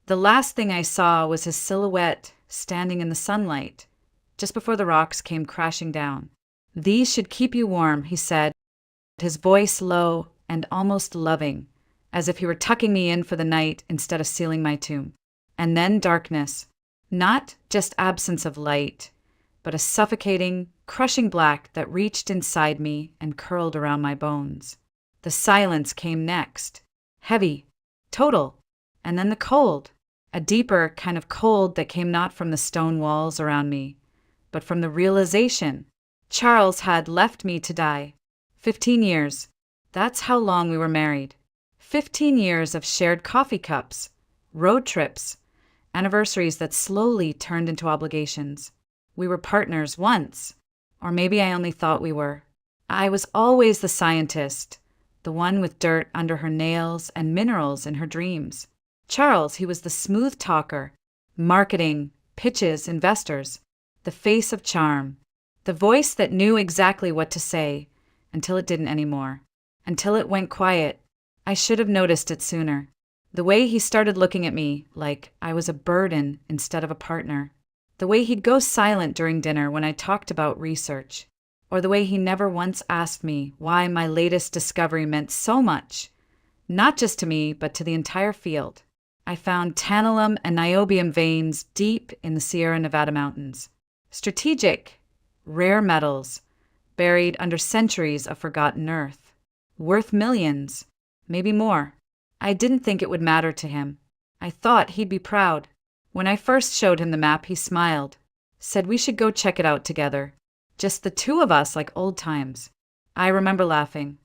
The last thing I saw was his silhouette standing in the sunlight, just before the rocks came crashing down. "These should keep you warm," he said, his voice low and almost loving, as if he were tucking me in for the night instead of sealing my tomb. And then darkness. Not just absence of light, but a suffocating, crushing black that reached inside me and curled around my bones. The silence came next. Heavy, total, and then the cold. A deeper kind of cold that came not from the stone walls around me, but from the realization Charles had left me to die. 15 years. That's how long we were married. 15 years of shared coffee cups, road trips, anniversaries that slowly turned into obligations. We were partners once, or maybe I only thought we were. I was always the scientist, the one with dirt under her nails and minerals in her dreams. Charles, he was the smooth talker, marketing, pitches, investors, the face of charm, the voice that knew exactly what to say until it didn't anymore, until it went quiet. I should have noticed it sooner. The way he started looking at me like I was a burden instead of a partner. The way he'd go silent during dinner when I talked about research. Or the way he never once asked me why my latest discovery meant so much, not just to me, but to the entire field. I found tantalum and niobium veins deep in the Sierra Nevada mountains. Strategic, rare metals, buried under centuries of forgotten earth. Worth millions, maybe more. I didn't think it would matter to him. I thought he'd be proud. When I first showed him the map, he smiled, said we should go check it out together. Just the two of us like old times. I remember laughing,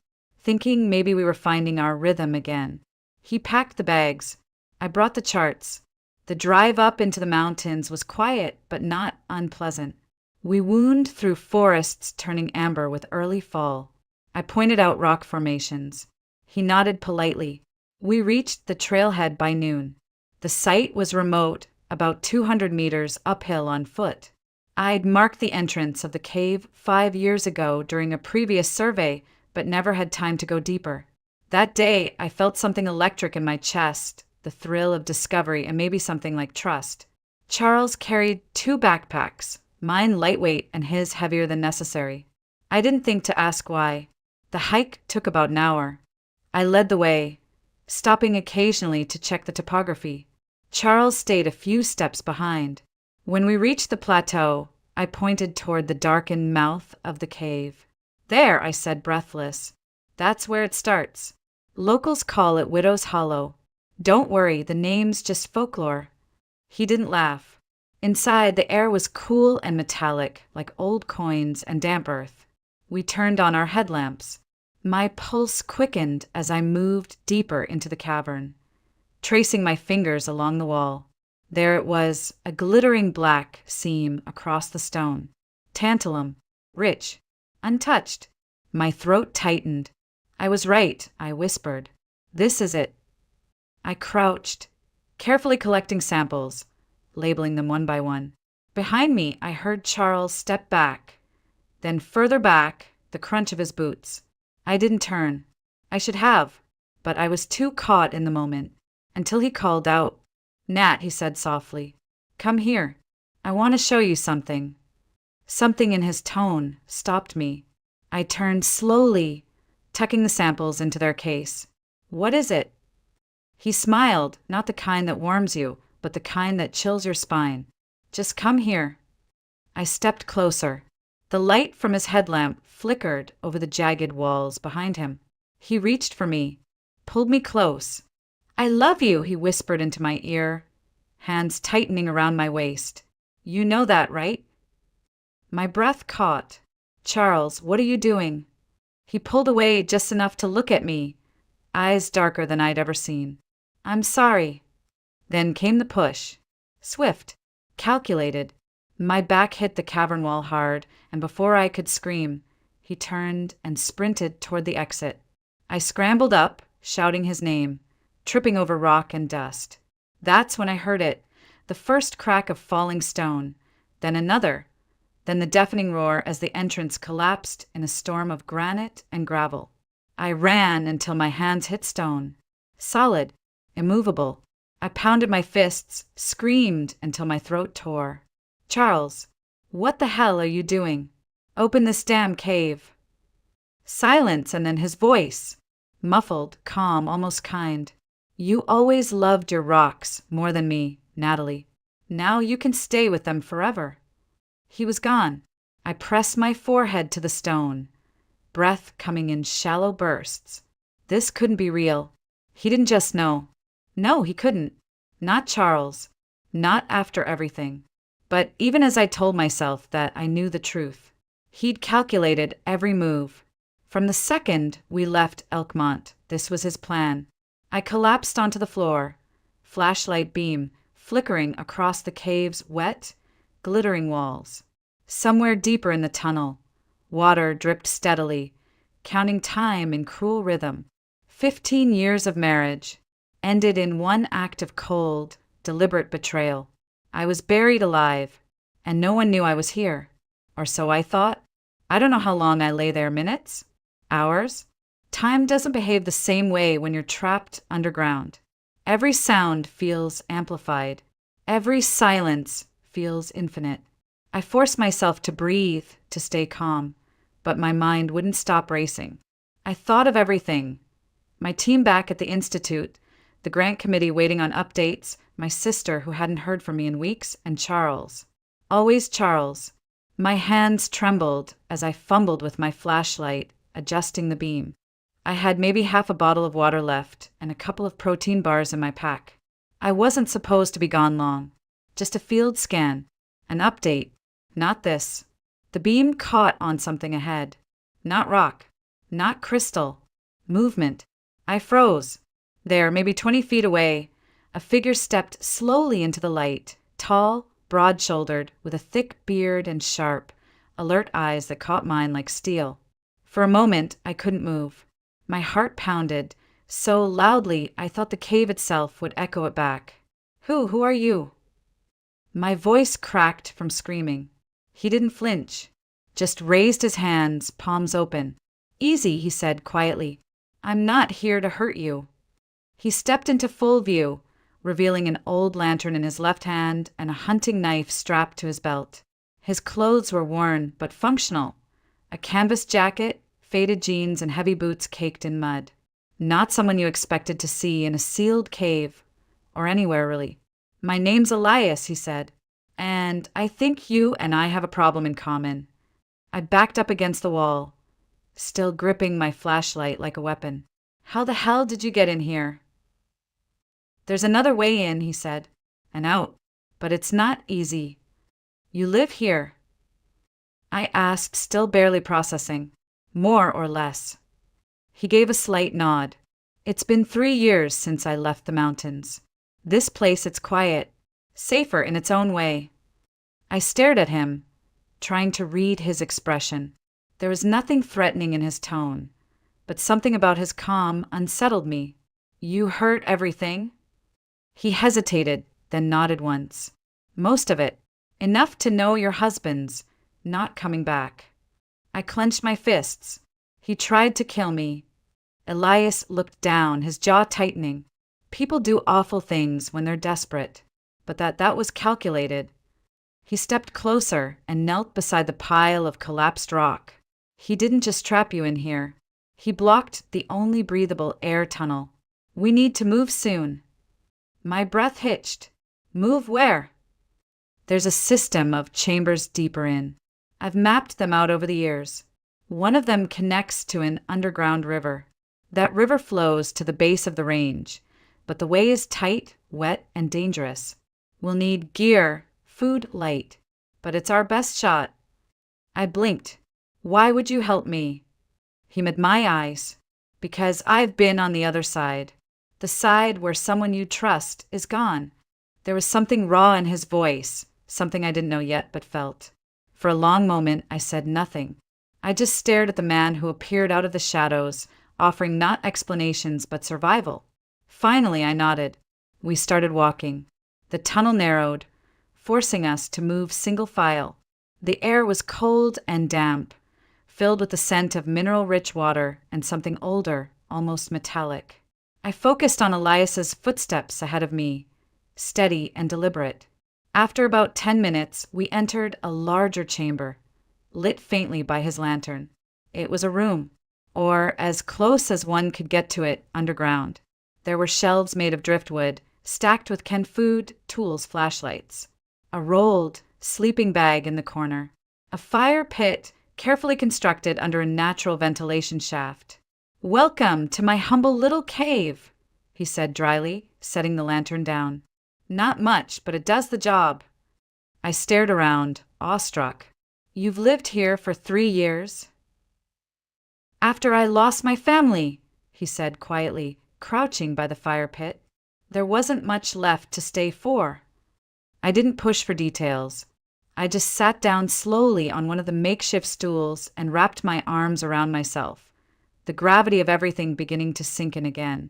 thinking maybe we were finding our rhythm again. He packed the bags. I brought the charts. The drive up into the mountains was quiet but not unpleasant. We wound through forests turning amber with early fall. I pointed out rock formations. He nodded politely. We reached the trailhead by noon. The site was remote, about 200 meters uphill on foot. I'd marked the entrance of the cave 5 years ago during a previous survey, but never had time to go deeper. That day, I felt something electric in my chest, the thrill of discovery and maybe something like trust. Charles carried 2 backpacks, mine lightweight and his heavier than necessary. I didn't think to ask why. The hike took about an hour. I led the way, stopping occasionally to check the topography. Charles stayed a few steps behind. When we reached the plateau, I pointed toward the darkened mouth of the cave. "There," I said, breathless. "That's where it starts. Locals call it Widow's Hollow. Don't worry, the name's just folklore." He didn't laugh. Inside, the air was cool and metallic, like old coins and damp earth. We turned on our headlamps. My pulse quickened as I moved deeper into the cavern, tracing my fingers along the wall. There it was, a glittering black seam across the stone. Tantalum, rich, untouched. My throat tightened. "I was right," I whispered. "This is it." I crouched, carefully collecting samples, labeling them one by one. Behind me, I heard Charles step back. Then further back, the crunch of his boots. I didn't turn. I should have, but I was too caught in the moment, until he called out. "Nat," he said softly, "come here. I want to show you something." Something in his tone stopped me. I turned slowly, tucking the samples into their case. "What is it?" He smiled, not the kind that warms you, but the kind that chills your spine. "Just come here." I stepped closer. The light from his headlamp flickered over the jagged walls behind him. He reached for me, pulled me close. "I love you," he whispered into my ear, hands tightening around my waist. "You know that, right?" My breath caught. "Charles, what are you doing?" He pulled away just enough to look at me, eyes darker than I'd ever seen. "I'm sorry." Then came the push. Swift, calculated. My back hit the cavern wall hard, and before I could scream, he turned and sprinted toward the exit. I scrambled up, shouting his name, tripping over rock and dust. That's when I heard it, the first crack of falling stone, then another, then the deafening roar as the entrance collapsed in a storm of granite and gravel. I ran until my hands hit stone. Solid, immovable. I pounded my fists, screamed until my throat tore. Charles, what the hell are you doing? Open this damn cave. Silence, and then his voice. Muffled, calm, almost kind. You always loved your rocks more than me, Natalie. Now you can stay with them forever. He was gone. I pressed my forehead to the stone, breath coming in shallow bursts. This couldn't be real. He didn't just know. No, he couldn't. Not Charles. Not after everything. But even as I told myself that I knew the truth, he'd calculated every move. From the second we left Elkmont, this was his plan. I collapsed onto the floor, flashlight beam flickering across the cave's wet, glittering walls. Somewhere deeper in the tunnel, water dripped steadily, counting time in cruel rhythm. 15 years of marriage ended in one act of cold, deliberate betrayal. I was buried alive, and no one knew I was here. Or so I thought. I don't know how long I lay there, minutes? Hours? Time doesn't behave the same way when you're trapped underground. Every sound feels amplified. Every silence feels infinite. I forced myself to breathe, to stay calm, but my mind wouldn't stop racing. I thought of everything. My team back at the Institute, the grant committee waiting on updates, my sister who hadn't heard from me in weeks, and Charles. Always Charles. My hands trembled as I fumbled with my flashlight, adjusting the beam. I had maybe half a bottle of water left and a couple of protein bars in my pack. I wasn't supposed to be gone long. Just a field scan. An update. Not this. The beam caught on something ahead. Not rock. Not crystal. Movement. I froze. There, maybe 20 feet away, a figure stepped slowly into the light, tall, broad-shouldered, with a thick beard and sharp, alert eyes that caught mine like steel. For a moment, I couldn't move. My heart pounded, so loudly I thought the cave itself would echo it back. Who are you? My voice cracked from screaming. He didn't flinch, just raised his hands, palms open. Easy, he said quietly. I'm not here to hurt you. He stepped into full view, revealing an old lantern in his left hand and a hunting knife strapped to his belt. His clothes were worn but functional. A canvas jacket, faded jeans, and heavy boots caked in mud. Not someone you expected to see in a sealed cave, or anywhere really. My name's Elias, he said, and I think you and I have a problem in common. I backed up against the wall, still gripping my flashlight like a weapon. How the hell did you get in here? There's another way in, he said, and out, but it's not easy. You live here? I asked, still barely processing. More or less. He gave a slight nod. It's been 3 years since I left the mountains. This place, it's quiet, safer in its own way. I stared at him, trying to read his expression. There was nothing threatening in his tone, but something about his calm unsettled me. You hurt everything? He hesitated, then nodded once. Most of it. Enough to know your husband's not coming back. I clenched my fists. He tried to kill me. Elias looked down, his jaw tightening. People do awful things when they're desperate, but that was calculated. He stepped closer and knelt beside the pile of collapsed rock. He didn't just trap you in here. He blocked the only breathable air tunnel. We need to move soon. My breath hitched. Move where? There's a system of chambers deeper in. I've mapped them out over the years. One of them connects to an underground river. That river flows to the base of the range, but the way is tight, wet, and dangerous. We'll need gear, food, light, but it's our best shot. I blinked. Why would you help me? He met my eyes. Because I've been on the other side. The side where someone you trust is gone. There was something raw in his voice, something I didn't know yet but felt. For a long moment, I said nothing. I just stared at the man who appeared out of the shadows, offering not explanations but survival. Finally, I nodded. We started walking. The tunnel narrowed, forcing us to move single file. The air was cold and damp, filled with the scent of mineral-rich water and something older, almost metallic. I focused on Elias's footsteps ahead of me, steady and deliberate. After about 10 minutes, we entered a larger chamber, lit faintly by his lantern. It was a room, or as close as one could get to it underground. There were shelves made of driftwood, stacked with canned food, tools, flashlights. A rolled sleeping bag in the corner. A fire pit carefully constructed under a natural ventilation shaft. "Welcome to my humble little cave," he said dryly, setting the lantern down. "Not much, but it does the job." I stared around, awestruck. "You've lived here for 3 years?" "After I lost my family," he said quietly, crouching by the fire pit. "There wasn't much left to stay for." I didn't push for details. I just sat down slowly on one of the makeshift stools and wrapped my arms around myself, the gravity of everything beginning to sink in again.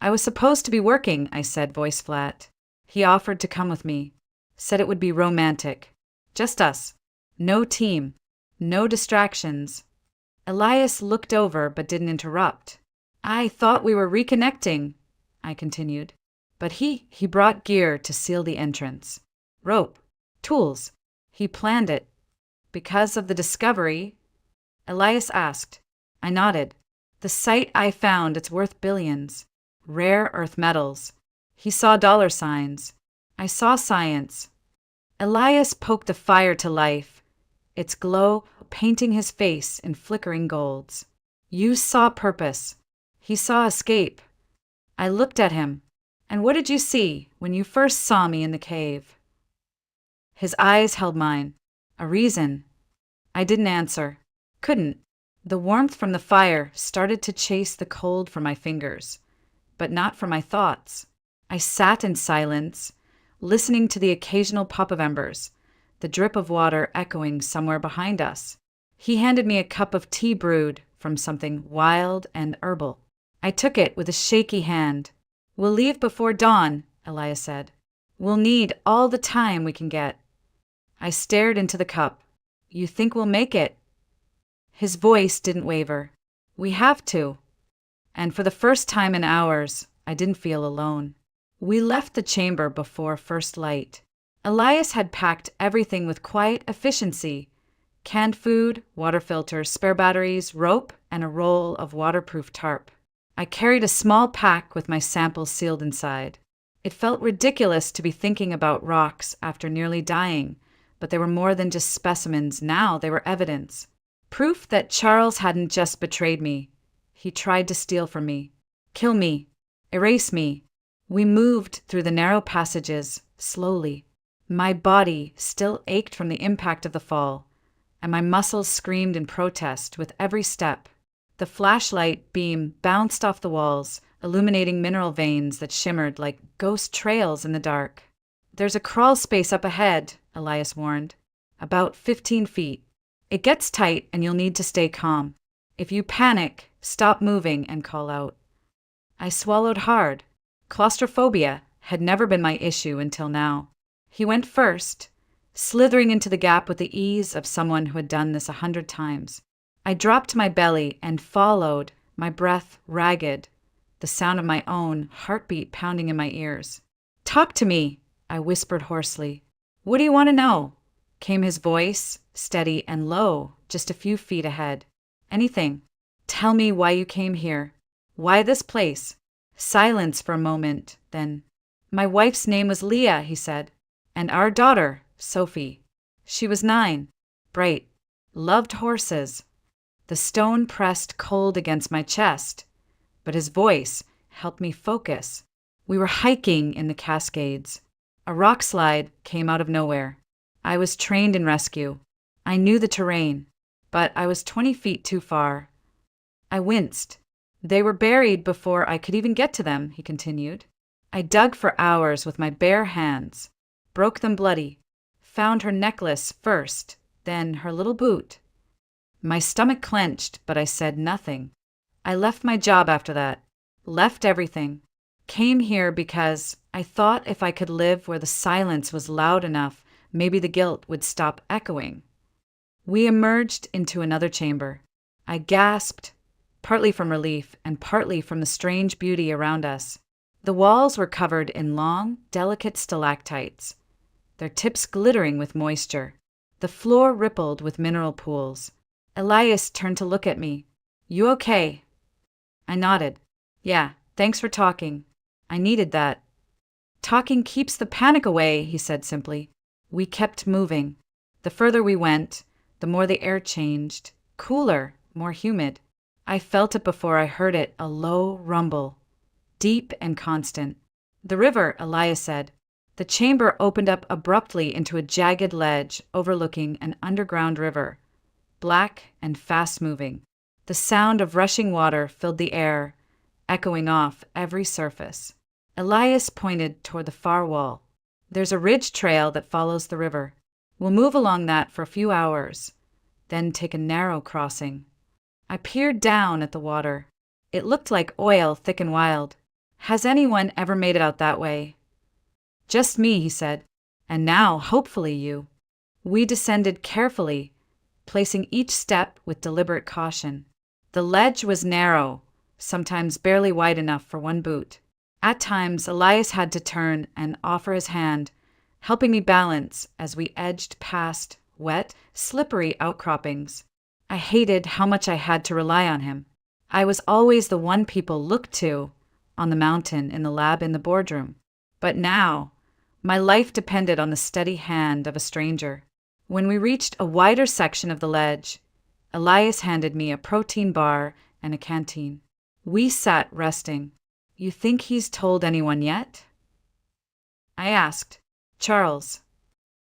"I was supposed to be working," I said, voice flat. He offered to come with me, said it would be romantic. Just us. No team. No distractions. Elias looked over but didn't interrupt. "I thought we were reconnecting," I continued. But he brought gear to seal the entrance. Rope. Tools. He planned it. "Because of the discovery?" Elias asked. I nodded. "The site I found, it's worth billions. Rare earth metals." He saw dollar signs. I saw science. Elias poked the fire to life, its glow painting his face in flickering golds. "You saw purpose." He saw escape. I looked at him. "And what did you see when you first saw me in the cave?" His eyes held mine. A reason. I didn't answer. Couldn't. The warmth from the fire started to chase the cold from my fingers, but not from my thoughts. I sat in silence, listening to the occasional pop of embers, the drip of water echoing somewhere behind us. He handed me a cup of tea brewed from something wild and herbal. I took it with a shaky hand. "We'll leave before dawn," Elias said. "We'll need all the time we can get." I stared into the cup. "You think we'll make it?" His voice didn't waver. "We have to." And for the first time in hours, I didn't feel alone. We left the chamber before first light. Elias had packed everything with quiet efficiency. Canned food, water filters, spare batteries, rope, and a roll of waterproof tarp. I carried a small pack with my samples sealed inside. It felt ridiculous to be thinking about rocks after nearly dying, but they were more than just specimens. Now they were evidence. Proof that Charles hadn't just betrayed me. He tried to steal from me, kill me, erase me. We moved through the narrow passages, slowly. My body still ached from the impact of the fall, and my muscles screamed in protest with every step. The flashlight beam bounced off the walls, illuminating mineral veins that shimmered like ghost trails in the dark. "There's a crawl space up ahead," Elias warned. "About 15 feet. It gets tight and you'll need to stay calm. If you panic, stop moving and call out." I swallowed hard. Claustrophobia had never been my issue until now. He went first, slithering into the gap with the ease of someone who had done this 100 times. I dropped my belly and followed, my breath ragged, the sound of my own heartbeat pounding in my ears. "Talk to me," I whispered hoarsely. "What do you want to know?" came his voice, steady and low, just a few feet ahead. "Anything. Tell me why you came here. Why this place?" Silence for a moment, then, "My wife's name was Leah," he said, "and our daughter, Sophie. She was 9, bright, loved horses." The stone pressed cold against my chest, but his voice helped me focus. We were hiking in the Cascades. A rock slide came out of nowhere. I was trained in rescue. I knew the terrain, but I was 20 feet too far. I winced. "They were buried before I could even get to them," he continued. "I dug for hours with my bare hands, broke them bloody, found her necklace first, then her little boot." My stomach clenched, but I said nothing. I left my job after that, left everything. Came here because I thought if I could live where the silence was loud enough, maybe the guilt would stop echoing. We emerged into another chamber. I gasped, partly from relief and partly from the strange beauty around us. The walls were covered in long, delicate stalactites, their tips glittering with moisture. The floor rippled with mineral pools. Elias turned to look at me. "You okay?" I nodded. "Yeah, thanks for talking. I needed that." "Talking keeps the panic away," he said simply. We kept moving. The further we went, the more the air changed. Cooler, more humid. I felt it before I heard it, a low rumble. Deep and constant. "The river," Elias said. The chamber opened up abruptly into a jagged ledge overlooking an underground river, black and fast-moving. The sound of rushing water filled the air, echoing off every surface. Elias pointed toward the far wall. "There's a ridge trail that follows the river. We'll move along that for a few hours, then take a narrow crossing." I peered down at the water. It looked like oil, thick and wild. "Has anyone ever made it out that way?" "Just me," he said. "And now, hopefully, you." We descended carefully, placing each step with deliberate caution. The ledge was narrow, sometimes barely wide enough for one boot. At times, Elias had to turn and offer his hand, helping me balance as we edged past wet, slippery outcroppings. I hated how much I had to rely on him. I was always the one people looked to, on the mountain, in the lab, in the boardroom. But now, my life depended on the steady hand of a stranger. When we reached a wider section of the ledge, Elias handed me a protein bar and a canteen. We sat resting. "You think he's told anyone yet?" I asked. "Charles."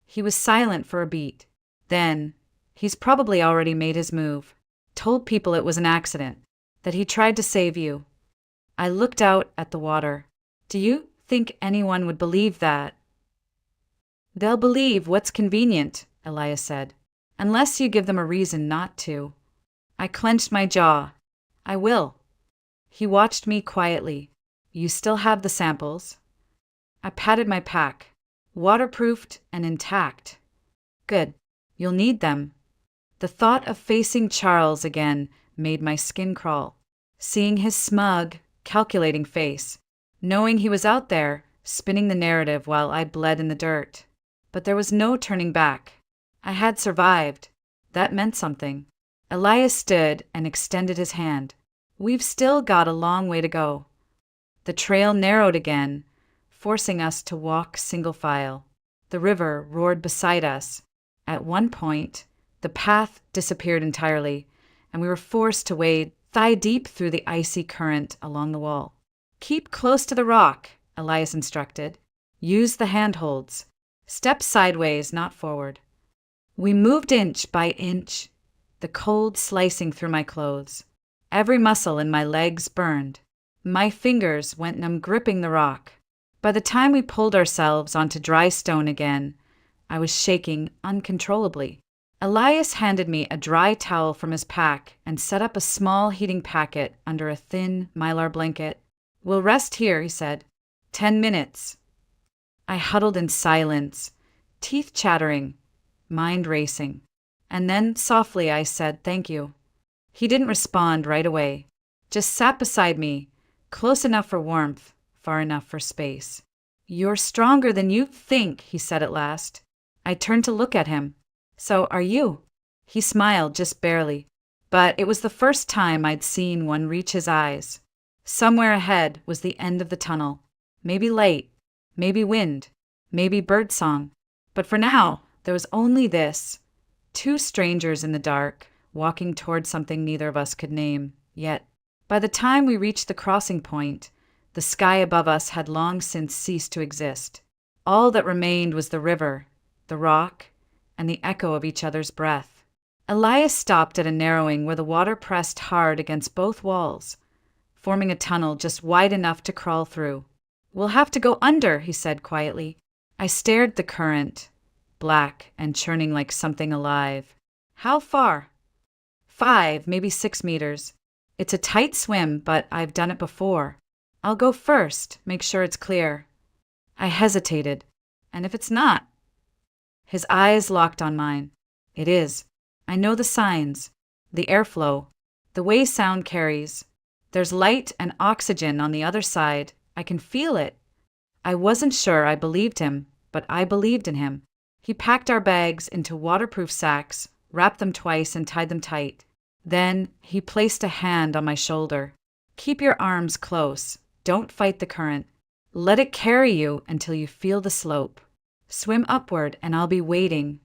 He was silent for a beat. Then, "He's probably already made his move. Told people it was an accident, that he tried to save you." I looked out at the water. "Do you think anyone would believe that?" "They'll believe what's convenient," Elias said, "unless you give them a reason not to." I clenched my jaw. "I will." He watched me quietly. "You still have the samples?" I patted my pack. "Waterproofed and intact." "Good. You'll need them." The thought of facing Charles again made my skin crawl. Seeing his smug, calculating face, knowing he was out there, spinning the narrative while I bled in the dirt. But there was no turning back. I had survived. That meant something. Elias stood and extended his hand. "We've still got a long way to go." The trail narrowed again, forcing us to walk single file. The river roared beside us. At one point, the path disappeared entirely, and we were forced to wade thigh-deep through the icy current along the wall. "Keep close to the rock," Elias instructed. "Use the handholds. Step sideways, not forward." We moved inch by inch, the cold slicing through my clothes. Every muscle in my legs burned. My fingers went numb gripping the rock. By the time we pulled ourselves onto dry stone again, I was shaking uncontrollably. Elias handed me a dry towel from his pack and set up a small heating packet under a thin mylar blanket. "We'll rest here," he said. 10 minutes. I huddled in silence, teeth chattering, mind racing. And then, softly, I said, "Thank you." He didn't respond right away, just sat beside me, close enough for warmth, far enough for space. "You're stronger than you think," he said at last. I turned to look at him. "So are you." He smiled just barely, but it was the first time I'd seen one reach his eyes. Somewhere ahead was the end of the tunnel. Maybe light, maybe wind, maybe birdsong. But for now, there was only this. Two strangers in the dark, walking toward something neither of us could name yet. By the time we reached the crossing point, the sky above us had long since ceased to exist. All that remained was the river, the rock, and the echo of each other's breath. Elias stopped at a narrowing where the water pressed hard against both walls, forming a tunnel just wide enough to crawl through. "We'll have to go under," he said quietly. I stared at the current, black and churning like something alive. "How far?" 5, maybe 6 meters. It's a tight swim, but I've done it before. "I'll go first, make sure it's clear." I hesitated. "And if it's not?" His eyes locked on mine. "It is. I know the signs, the airflow, the way sound carries. There's light and oxygen on the other side, I can feel it. I wasn't sure I believed him, but I believed in him. He packed our bags into waterproof sacks, wrapped them twice, and tied them tight. Then he placed a hand on my shoulder. Keep your arms close. Don't fight the current. Let it carry you until you feel the slope. Swim upward and I'll be waiting.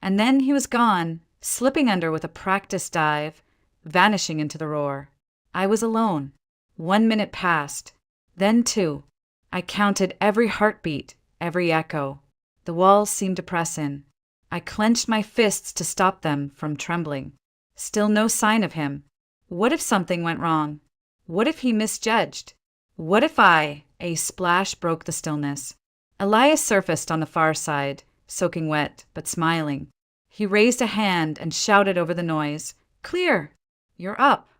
And then he was gone, slipping under with a practice dive, vanishing into the roar. I was alone. 1 minute passed. Then 2. I counted every heartbeat, every echo. The walls seemed to press in. I clenched my fists to stop them from trembling. Still no sign of him. What if something went wrong? What if he misjudged? What if a splash broke the stillness? Elias surfaced on the far side, soaking wet, but smiling. He raised a hand and shouted over the noise, "Clear! You're up!"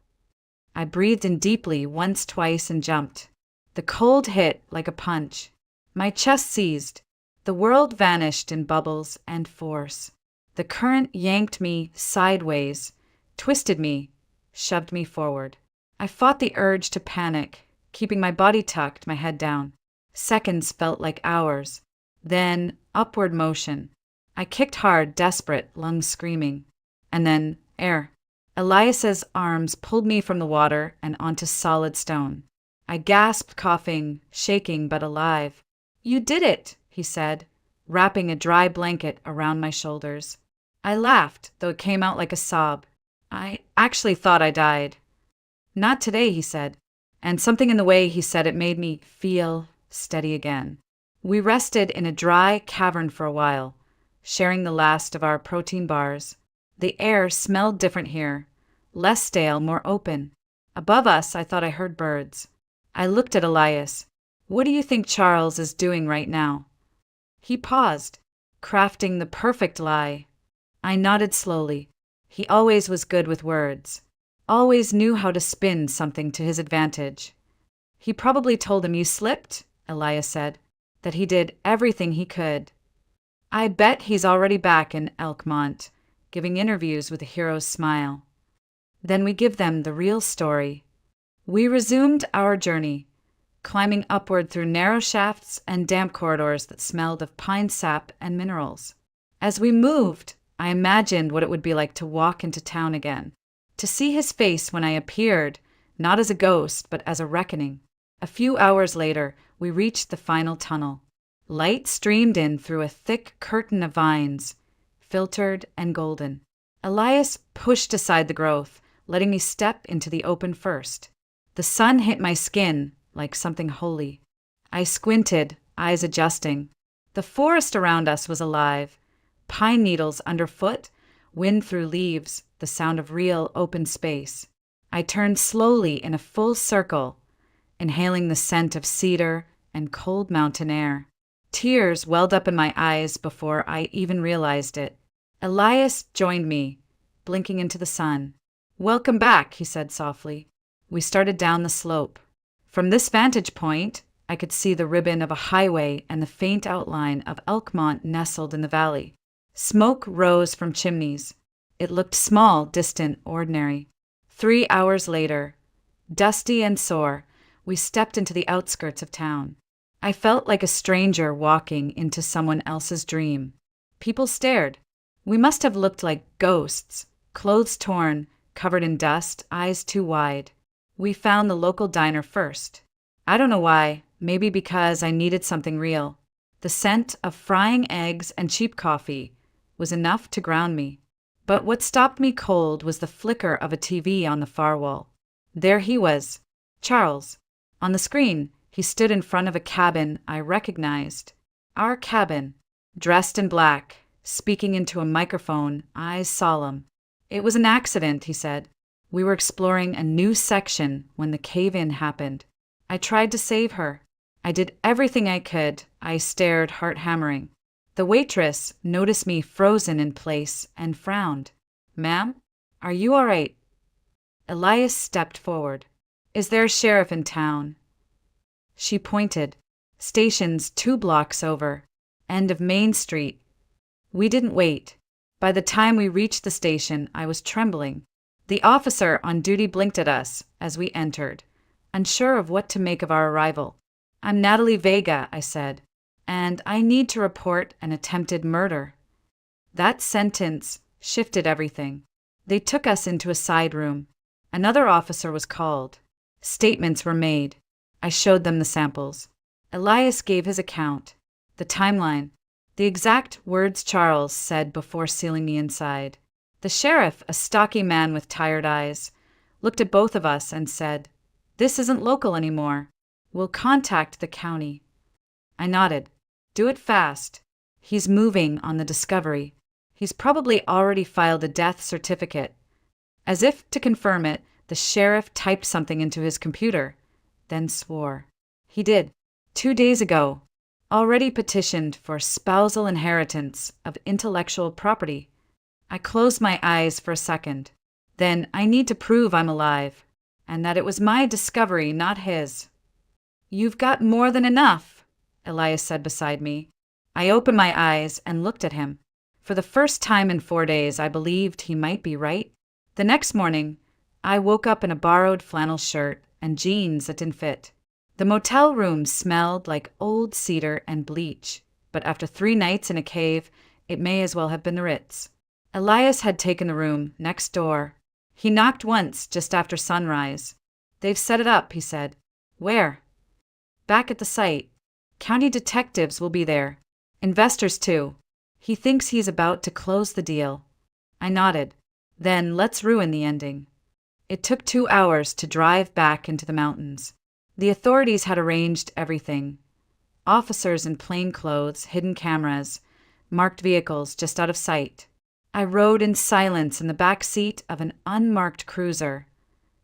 I breathed in deeply once, twice, and jumped. The cold hit like a punch. My chest seized. The world vanished in bubbles and force. The current yanked me sideways, twisted me, shoved me forward. I fought the urge to panic, keeping my body tucked, my head down. Seconds felt like hours. Then upward motion. I kicked hard, desperate, lungs screaming. And then air. Elias's arms pulled me from the water and onto solid stone. I gasped, coughing, shaking but alive. "You did it," he said, wrapping a dry blanket around my shoulders. I laughed, though it came out like a sob. "I actually thought I died." "Not today," he said, and something in the way he said it made me feel steady again. We rested in a dry cavern for a while, sharing the last of our protein bars. The air smelled different here, less stale, more open. Above us, I thought I heard birds. I looked at Elias. "What do you think Charles is doing right now?" He paused, crafting the perfect lie. I nodded slowly. He always was good with words. Always knew how to spin something to his advantage. "He probably told him you slipped," Elias said, "that he did everything he could. I bet he's already back in Elkmont, giving interviews with a hero's smile." Then we give them the real story. We resumed our journey, climbing upward through narrow shafts and damp corridors that smelled of pine sap and minerals. As we moved, I imagined what it would be like to walk into town again, to see his face when I appeared, not as a ghost, but as a reckoning. A few hours later, we reached the final tunnel. Light streamed in through a thick curtain of vines, filtered and golden. Elias pushed aside the growth, letting me step into the open first. The sun hit my skin like something holy. I squinted, eyes adjusting. The forest around us was alive. Pine needles underfoot, wind through leaves, the sound of real open space. I turned slowly in a full circle, inhaling the scent of cedar and cold mountain air. Tears welled up in my eyes before I even realized it. Elias joined me, blinking into the sun. "Welcome back," he said softly. We started down the slope. From this vantage point, I could see the ribbon of a highway and the faint outline of Elkmont nestled in the valley. Smoke rose from chimneys. It looked small, distant, ordinary. 3 hours later, dusty and sore, we stepped into the outskirts of town. I felt like a stranger walking into someone else's dream. People stared. We must have looked like ghosts, clothes torn, covered in dust, eyes too wide. We found the local diner first. I don't know why, maybe because I needed something real. The scent of frying eggs and cheap coffee was enough to ground me. But what stopped me cold was the flicker of a TV on the far wall. There he was, Charles. On the screen, he stood in front of a cabin I recognized. Our cabin, dressed in black, speaking into a microphone, eyes solemn. "It was an accident," he said. "We were exploring a new section when the cave-in happened. I tried to save her. I did everything I could. I stared, heart hammering. The waitress noticed me frozen in place and frowned. 'Ma'am, are you all right?' Elias stepped forward. 'Is there a sheriff in town?' She pointed. 'Station's 2 blocks over. End of Main Street.' We didn't wait. By the time we reached the station, I was trembling. The officer on duty blinked at us as we entered. unsure of what to make of our arrival. "I'm Natalie Vega," I said, "and I need to report an attempted murder." That sentence shifted everything. They took us into a side room. Another officer was called. Statements were made. I showed them the samples. Elias gave his account, the timeline, the exact words Charles said before sealing me inside. The sheriff, a stocky man with tired eyes, looked at both of us and said, "This isn't local anymore. We'll contact the county." I nodded. "Do it fast. He's moving on the discovery. He's probably already filed a death certificate." As if to confirm it, the sheriff typed something into his computer, then swore. He did. 2 days ago. Already petitioned for spousal inheritance of intellectual property. I closed my eyes for a second. Then I need to prove I'm alive, and that it was my discovery, not his. "You've got more than enough," Elias said beside me. I opened my eyes and looked at him. For the first time in 4 days, I believed he might be right. The next morning, I woke up in a borrowed flannel shirt and jeans that didn't fit. The motel room smelled like old cedar and bleach, but after 3 nights in a cave, it may as well have been the Ritz. Elias had taken the room next door. He knocked once just after sunrise. "They've set it up," he said. "Where?" "Back at the site. County detectives will be there. Investors, too. He thinks he's about to close the deal." I nodded. "Then let's ruin the ending." It took 2 hours to drive back into the mountains. The authorities had arranged everything. Officers in plain clothes, hidden cameras, marked vehicles just out of sight. I rode in silence in the back seat of an unmarked cruiser,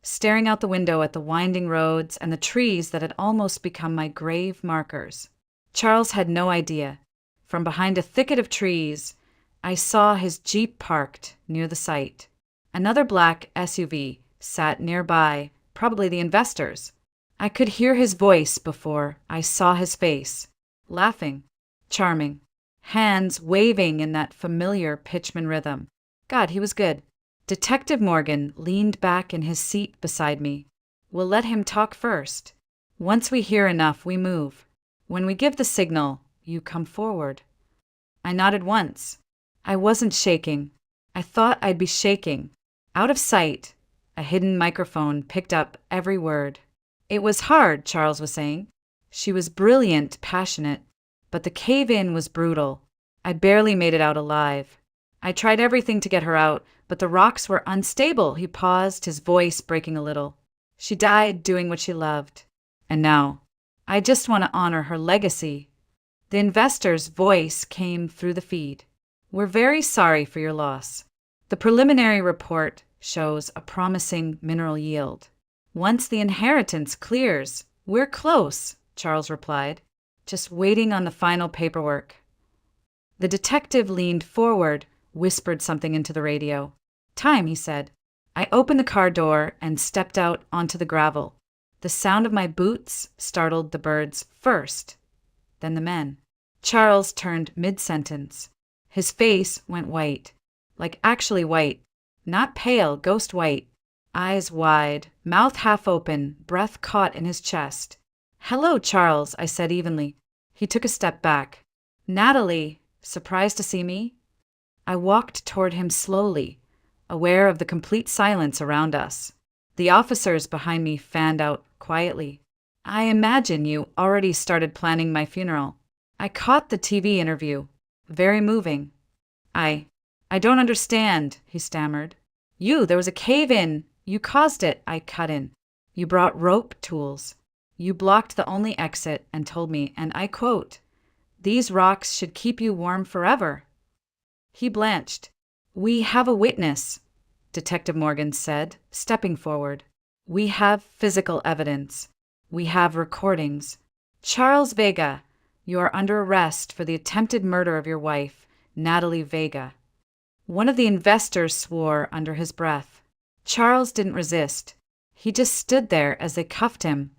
staring out the window at the winding roads and the trees that had almost become my grave markers. Charles had no idea. From behind a thicket of trees, I saw his Jeep parked near the site. Another black SUV sat nearby, probably the investors. I could hear his voice before I saw his face, laughing, charming, hands waving in that familiar pitchman rhythm. God, he was good. Detective Morgan leaned back in his seat beside me. "We'll let him talk first. Once we hear enough, we move. When we give the signal, you come forward." I nodded once. I wasn't shaking. I thought I'd be shaking. Out of sight, a hidden microphone picked up every word. "It was hard," Charles was saying. "She was brilliant, passionate, but the cave-in was brutal. I barely made it out alive. I tried everything to get her out, but the rocks were unstable." He paused, his voice breaking a little. "She died doing what she loved. And now, I just want to honor her legacy." The investor's voice came through the feed. "We're very sorry for your loss. The preliminary report shows a promising mineral yield. Once the inheritance clears, we're close," Charles replied, "just waiting on the final paperwork." The detective leaned forward, whispered something into the radio. "Time," he said. I opened the car door and stepped out onto the gravel. The sound of my boots startled the birds first, then the men. Charles turned mid-sentence. His face went white, like actually white, not pale, ghost white. Eyes wide, mouth half open, breath caught in his chest. "Hello, Charles," I said evenly. He took a step back. "Natalie, surprised to see me?" I walked toward him slowly, aware of the complete silence around us. The officers behind me fanned out quietly. "I imagine you already started planning my funeral." I caught the TV interview. Very moving. I don't understand," he stammered. There was a cave-in. You caused it," I cut in. "You brought rope tools. You blocked the only exit and told me, and I quote, 'These rocks should keep you warm forever.'" He blanched. "We have a witness," Detective Morgan said, stepping forward. "We have physical evidence. We have recordings. Charles Vega, you are under arrest for the attempted murder of your wife, Natalie Vega." One of the investors swore under his breath. Charles didn't resist. He just stood there as they cuffed him,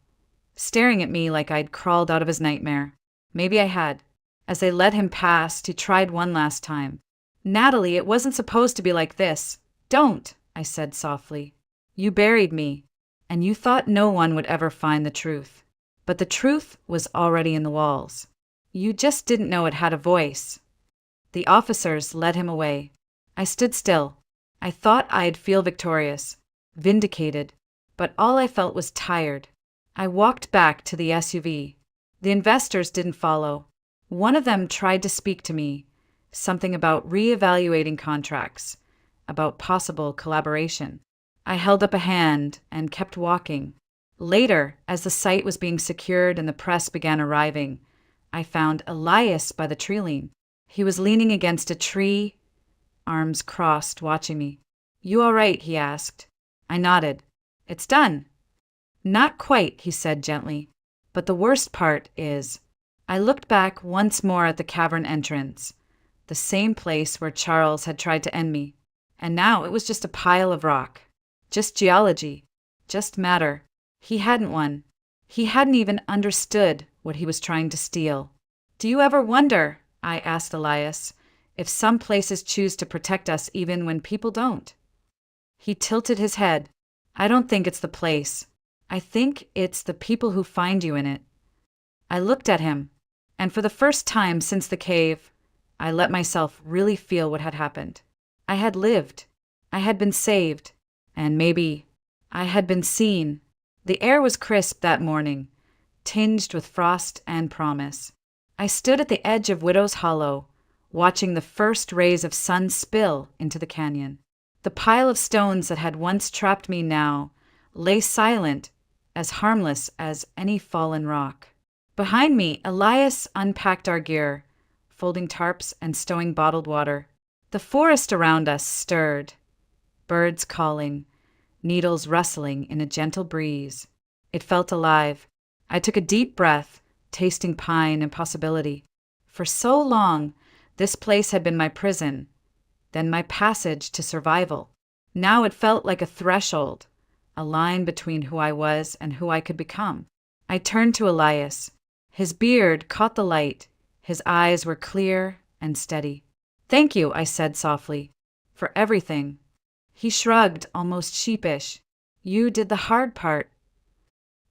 staring at me like I'd crawled out of his nightmare. Maybe I had. As they let him past, he tried one last time. "Natalie, it wasn't supposed to be like this. Don't," I said softly. "You buried me, and you thought no one would ever find the truth. But the truth was already in the walls. You just didn't know it had a voice. The officers led him away. I stood still. I thought I'd feel victorious, vindicated, but all I felt was tired. I walked back to the SUV. The investors didn't follow. One of them tried to speak to me, something about reevaluating contracts, about possible collaboration. I held up a hand and kept walking. Later, as the site was being secured and the press began arriving, I found Elias by the tree. He was leaning against a tree, arms crossed, watching me. "You all right?" he asked. I nodded. "It's done." "Not quite," he said gently. "But the worst part is..." I looked back once more at the cavern entrance, the same place where Charles had tried to end me. And now it was just a pile of rock. Just geology. Just matter. He hadn't won. He hadn't even understood what he was trying to steal. "Do you ever wonder," I asked Elias, "if some places choose to protect us even when people don't?" He tilted his head. "I don't think it's the place. I think it's the people who find you in it." I looked at him, and for the first time since the cave, I let myself really feel what had happened. I had lived. I had been saved. And maybe I had been seen. The air was crisp that morning, tinged with frost and promise. I stood at the edge of Widow's Hollow, watching the first rays of sun spill into the canyon. The pile of stones that had once trapped me now lay silent, as harmless as any fallen rock. Behind me, Elias unpacked our gear, folding tarps and stowing bottled water. The forest around us stirred, birds calling, needles rustling in a gentle breeze. It felt alive. I took a deep breath, tasting pine and possibility. For so long, this place had been my prison, then my passage to survival. Now it felt like a threshold, a line between who I was and who I could become. I turned to Elias. His beard caught the light. His eyes were clear and steady. "Thank you," I said softly, "for everything." He shrugged, almost sheepish. "You did the hard part."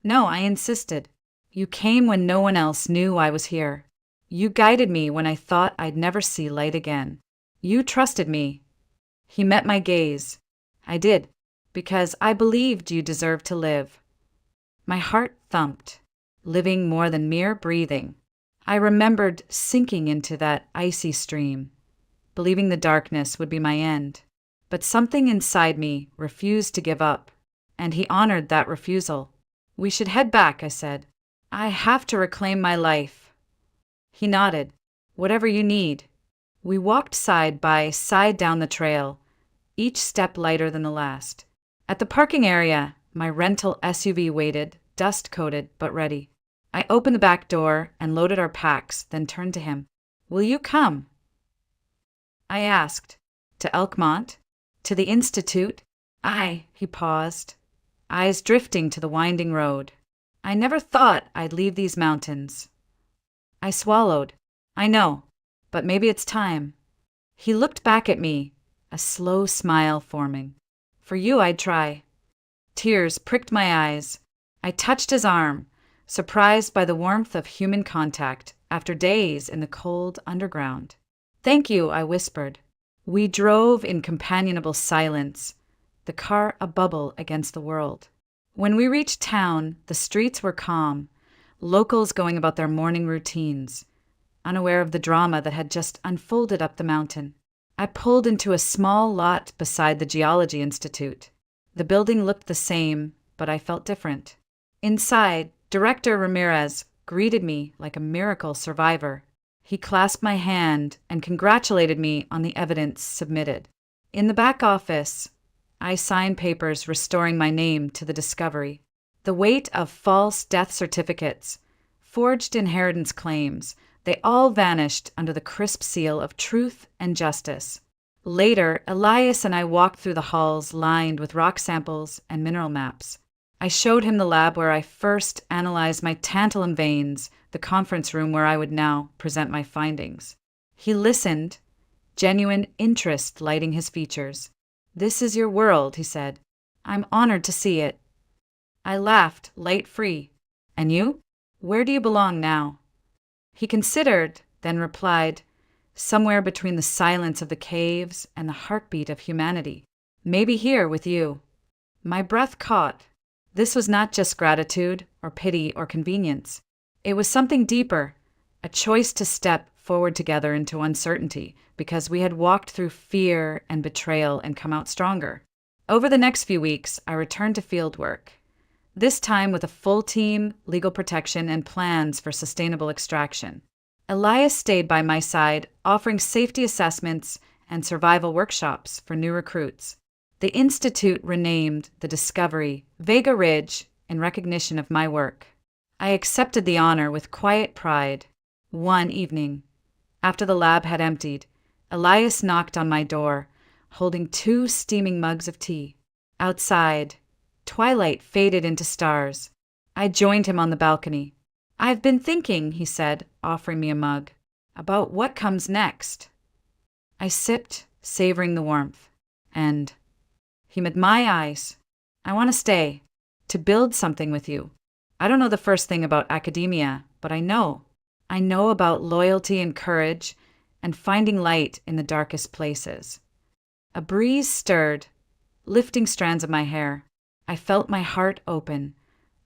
"No," I insisted. "You came when no one else knew I was here. You guided me when I thought I'd never see light again. You trusted me." He met my gaze. "I did, because I believed you deserved to live." My heart thumped, living more than mere breathing. I remembered sinking into that icy stream, believing the darkness would be my end. But something inside me refused to give up, and he honored that refusal. "We should head back," I said. "I have to reclaim my life." He nodded. "Whatever you need." We walked side by side down the trail, each step lighter than the last. At the parking area, my rental SUV waited, dust-coated but ready. I opened the back door and loaded our packs, then turned to him. "Will you come?" I asked. "To Elkmont? To the Institute?" He paused, eyes drifting to the winding road. "I never thought I'd leave these mountains." I swallowed. "I know, but maybe it's time." He looked back at me, a slow smile forming. "For you, I'd try." Tears pricked my eyes. I touched his arm, surprised by the warmth of human contact after days in the cold underground. "Thank you," I whispered. We drove in companionable silence, the car a bubble against the world. When we reached town, the streets were calm, locals going about their morning routines, unaware of the drama that had just unfolded up the mountain. I pulled into a small lot beside the Geology Institute. The building looked the same, but I felt different. Inside, Director Ramirez greeted me like a miracle survivor. He clasped my hand and congratulated me on the evidence submitted. In the back office, I signed papers restoring my name to the discovery. The weight of false death certificates, forged inheritance claims, they all vanished under the crisp seal of truth and justice. Later, Elias and I walked through the halls lined with rock samples and mineral maps. I showed him the lab where I first analyzed my tantalum veins, the conference room where I would now present my findings. He listened, genuine interest lighting his features. "This is your world," he said. "I'm honored to see it." I laughed, light-free. And you? Where do you belong now? He considered, then replied, somewhere between the silence of the caves and the heartbeat of humanity. Maybe here with you. My breath caught. This was not just gratitude or pity or convenience. It was something deeper, a choice to step forward together into uncertainty because we had walked through fear and betrayal and come out stronger. Over the next few weeks, I returned to field work, this time with a full team, legal protection, and plans for sustainable extraction. Elias stayed by my side, offering safety assessments and survival workshops for new recruits. The institute renamed the discovery Vega Ridge in recognition of my work. I accepted the honor with quiet pride. One evening, after the lab had emptied, Elias knocked on my door, holding 2 steaming mugs of tea. Outside, twilight faded into stars. I joined him on the balcony. "I've been thinking," he said, offering me a mug, "about what comes next." I sipped, savoring the warmth, and he met my eyes. "I want to stay, to build something with you. I don't know the first thing about academia, but I know. I know about loyalty and courage and finding light in the darkest places." A breeze stirred, lifting strands of my hair. I felt my heart open,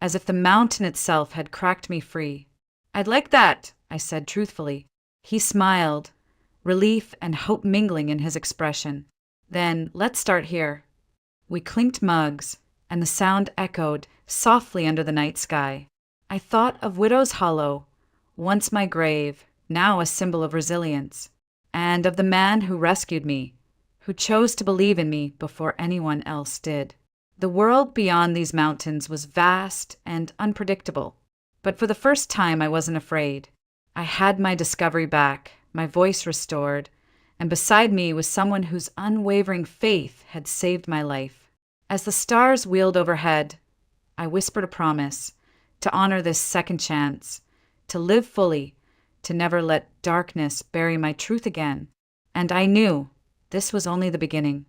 as if the mountain itself had cracked me free. "I'd like that," I said truthfully. He smiled, relief and hope mingling in his expression. "Then let's start here." We clinked mugs, and the sound echoed softly under the night sky. I thought of Widow's Hollow, once my grave, now a symbol of resilience, and of the man who rescued me, who chose to believe in me before anyone else did. The world beyond these mountains was vast and unpredictable, but for the first time I wasn't afraid. I had my discovery back, my voice restored, and beside me was someone whose unwavering faith had saved my life. As the stars wheeled overhead, I whispered a promise to honor this second chance, to live fully, to never let darkness bury my truth again. And I knew this was only the beginning.